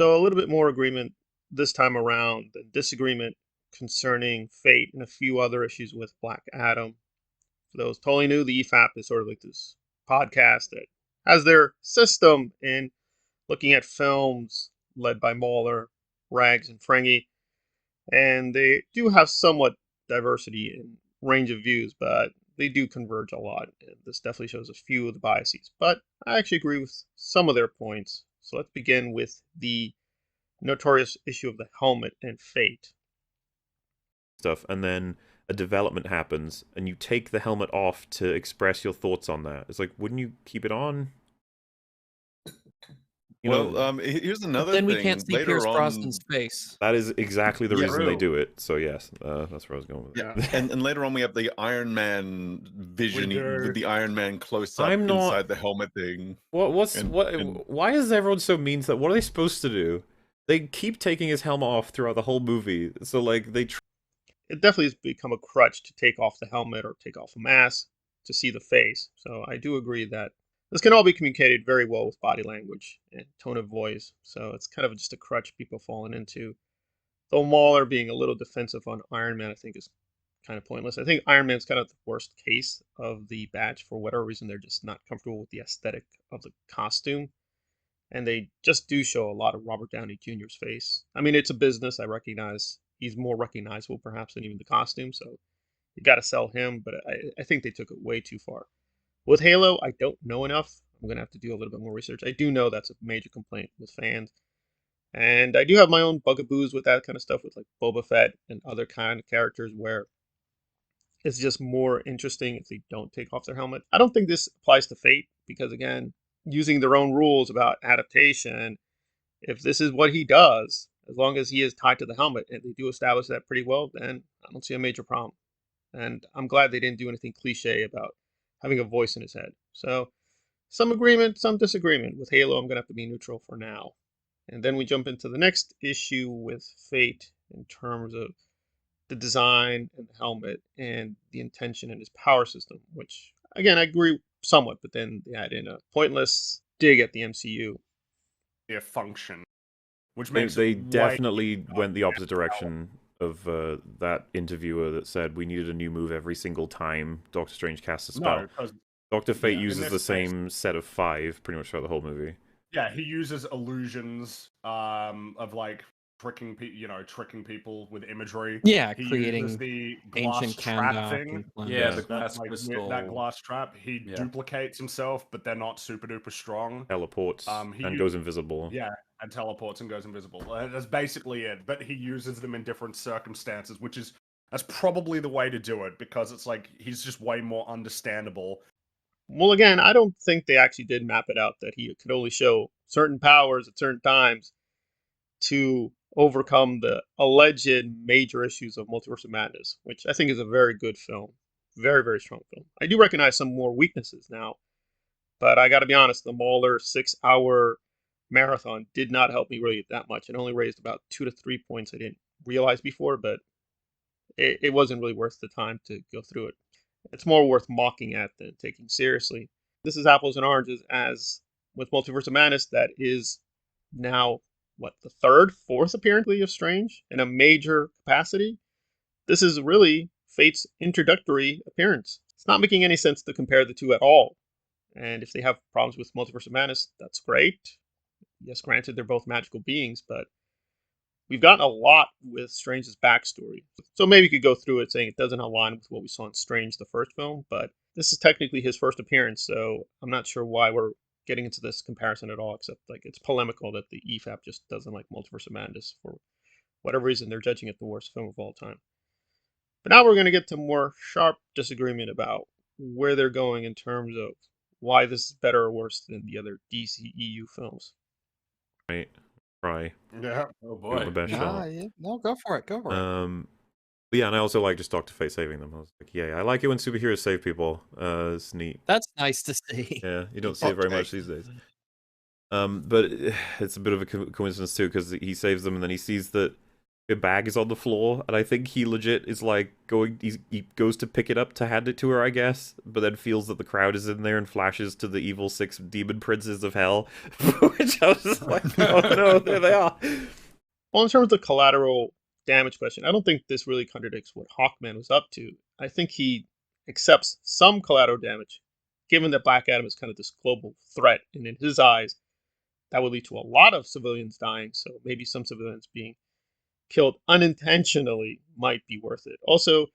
So a little bit more agreement this time around than disagreement concerning Fate and a few other issues with Black Adam. For those totally new, the EFAP is sort of like this podcast that has their system in looking at films led by Mauler, Rags, and Ferengi, and they do have somewhat diversity in range of views, but they do converge a lot. And this definitely shows a few of the biases, but I actually agree with some of their points. So let's begin with the notorious issue of the helmet and Fate. Stuff, and then a development happens, and you take the helmet off to express your thoughts on that. It's like, wouldn't you keep it on? Here's But another then we can't thing. see Pierce Brosnan's face. That is exactly the Yeah. reason they True. do it. So yes, that's where I was going with Yeah, it. and later on we have the Iron Man vision We do. with the Iron Man close up I'm not- inside the helmet thing. Why is everyone so mean to that? What are they supposed to do? They keep taking his helmet off throughout the whole movie. So like It definitely has become a crutch to take off the helmet or take off a mask to see the face. So I do agree that this can all be communicated very well with body language and tone of voice. So it's kind of just a crutch people falling into. Though Mauler being a little defensive on Iron Man, I think is kind of pointless. I think Iron Man's kind of the worst case of the batch for whatever reason. They're just not comfortable with the aesthetic of the costume. And they just do show a lot of Robert Downey Jr.'s face. I mean, it's a business. I recognize he's more recognizable perhaps than even the costume. So you got to sell him. But I think they took it way too far. With Halo, I don't know enough. I'm going to have to do a little bit more research. I do know that's a major complaint with fans. And I do have my own bugaboos with that kind of stuff, with like Boba Fett and other kind of characters where it's just more interesting if they don't take off their helmet. I don't think this applies to Fate because, again, using their own rules about adaptation, if this is what he does, as long as he is tied to the helmet and they do establish that pretty well, then I don't see a major problem. And I'm glad they didn't do anything cliche about having a voice in his head. So some agreement, some disagreement. With Halo, I'm going to have to be neutral for now. And then we jump into the next issue with Fate in terms of the design and the helmet and the intention and his power system, which, again, I agree somewhat, but then they add in a pointless dig at the MCU. Their function, which they, makes they it way definitely went the opposite direction of that interviewer that said we needed a new move every single time Doctor Strange casts a spell. No, because Dr. Fate in uses this the case- same set of 5 pretty much throughout the whole movie. yeah, he uses illusions of like tricking people with imagery. Yeah, He creating uses the glass ancient trap Kandak thing. and Flanders. Yeah, That, the glass glass with crystal. that glass trap. He Yeah. duplicates himself, but they're not super duper strong. Teleports He and u- goes invisible. Yeah, and teleports and goes invisible. That's basically it. But he uses them in different circumstances, that's probably the way to do it because it's like he's just way more understandable. Well, again, I don't think they actually did map it out that he could only show certain powers at certain times to overcome the alleged major issues of Multiverse of Madness, which I think is a very good film. Very, very strong film. I do recognize some more weaknesses now, but I got to be honest, the Mauler 6 hour marathon did not help me really that much. It only raised about 2 to 3 points I didn't realize before, but it wasn't really worth the time to go through it. It's more worth mocking at than taking seriously. This is apples and oranges, as with Multiverse of Madness, that is now what, the third, fourth appearance of Strange in a major capacity. This is really Fate's introductory appearance. It's not making any sense to compare the two at all. And if they have problems with Multiverse of Madness, that's great. Yes, granted, they're both magical beings, but we've gotten a lot with Strange's backstory. So maybe you could go through it saying it doesn't align with what we saw in Strange, the first film, but this is technically his first appearance, so I'm not sure why we're getting into this comparison at all, except like it's polemical that the EFAP just doesn't like Multiverse of Madness. For whatever reason, they're judging it the worst film of all time. But now we're going to get to more sharp disagreement about where they're going in terms of why this is better or worse than the other DCEU films. Right. Right. Yeah. Oh Give it the boy. best shot. Yeah, no, go for it. Go for it. But yeah, and I also like just Dr. Fate saving them. I was like, yeah, I like it when superheroes save people. It's neat. That's nice to see. Yeah, you don't see it very much these days. But it's a bit of a coincidence too, because he saves them and then he sees that a bag is on the floor, and I think he legit is like he goes to pick it up to hand it to her, I guess, but then feels that the crowd is in there and flashes to the evil 6 demon princes of hell, which I was just like, oh no, there they are. Well, in terms of the collateral damage question, I don't think this really contradicts what Hawkman was up to. I think he accepts some collateral damage, given that Black Adam is kind of this global threat, and in his eyes, that would lead to a lot of civilians dying. So maybe some civilians being killed unintentionally might be worth it. Also,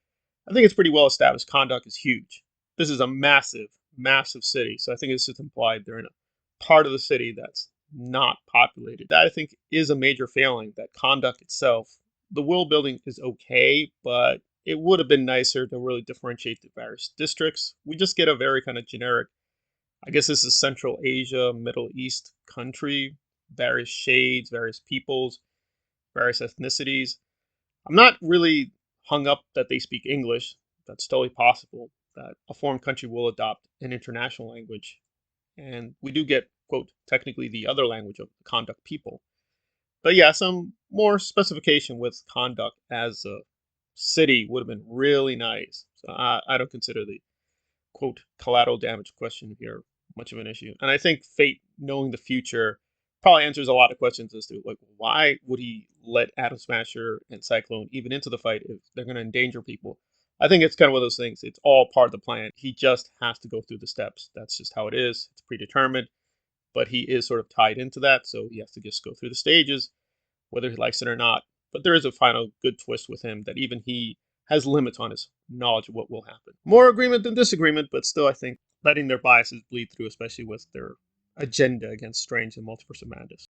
I think it's pretty well established Conduct is huge. This is a massive, massive city. So I think it's just implied they're in a part of the city that's not populated. That I think is a major failing. That Conduct itself, the world building is okay, but it would have been nicer to really differentiate the various districts. We just get a very kind of generic, I guess this is Central Asia, Middle East country, various shades, various peoples, various ethnicities. I'm not really hung up that they speak English. That's totally possible that a foreign country will adopt an international language. And we do get, quote, technically the other language of the Conduct people. But yeah, some more specification with Conduct as a city would have been really nice. So I don't consider the, quote, collateral damage question here much of an issue. And I think Fate, knowing the future, probably answers a lot of questions as to like why would he let Atom Smasher and Cyclone even into the fight if they're going to endanger people. I think it's kind of one of those things. It's all part of the plan. He just has to go through the steps. That's just how it is. It's predetermined, but he is sort of tied into that, so he has to just go through the stages, whether he likes it or not. But there is a final good twist with him that even he has limits on his knowledge of what will happen. More agreement than disagreement, but still, I think letting their biases bleed through, especially with their agenda against Strange and Multiverse of Madness.